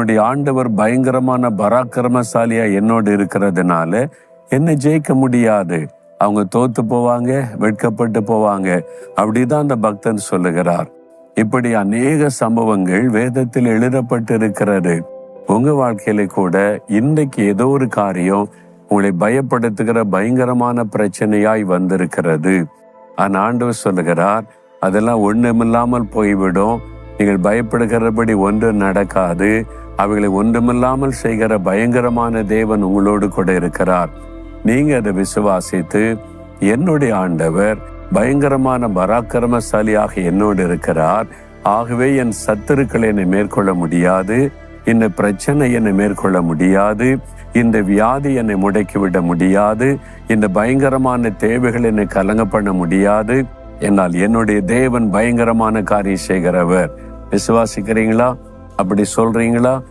என்னுடைய ஆண்டவர் பயங்கரமான பராக்கிரமசாலியா என்னோடு இருக்கிறதுனால என்னை ஜெயிக்க முடியாது. அவங்க தோத்து போவாங்க, வெட்கப்பட்டு போவாங்க. அப்படிதான் அந்த பக்தன் சொல்லுகிறார். இப்படி அநேக சம்பவங்கள் வேதத்தில் எழுதப்பட்டு இருக்கிறது. உங்க வாழ்க்கையில கூட இன்றைக்கு ஏதோ ஒரு காரியம் உங்களை பயப்படுத்துகிற பயங்கரமான பிரச்சனையாய் வந்திருக்கிறது. ஆனா ஆண்டவர் சொல்லுகிறார், அதெல்லாம் ஒண்ணுமில்லாமல் போய்விடும். நீங்கள் பயப்படுகிறபடி ஒன்றும் நடக்காது. அவைகளை ஒன்றுமில்லாமல் செய்கிற பயங்கரமான தேவன் உங்களோடு கூட இருக்கிறார். நீங்க அதை விசுவாசித்து, என்னுடைய ஆண்டவர் பயங்கரமான பராக்கிரமசாலியாக என்னோடு இருக்கிறார், ஆகவே என் சத்துருக்களை என்னை மேற்கொள்ள முடியாது, இந்த பிரச்சனை என்னை மேற்கொள்ள முடியாது, இந்த வியாதி என்னை முடக்கிவிட முடியாது, இந்த பயங்கரமான தேவைகள் என்னை கலங்க பண்ண முடியாது. என்னால் என்னுடைய தேவன் பயங்கரமான காரியம் செய்கிறவர். விசுவாசிக்கிறீங்களா? அப்படி சொல்றீங்களா?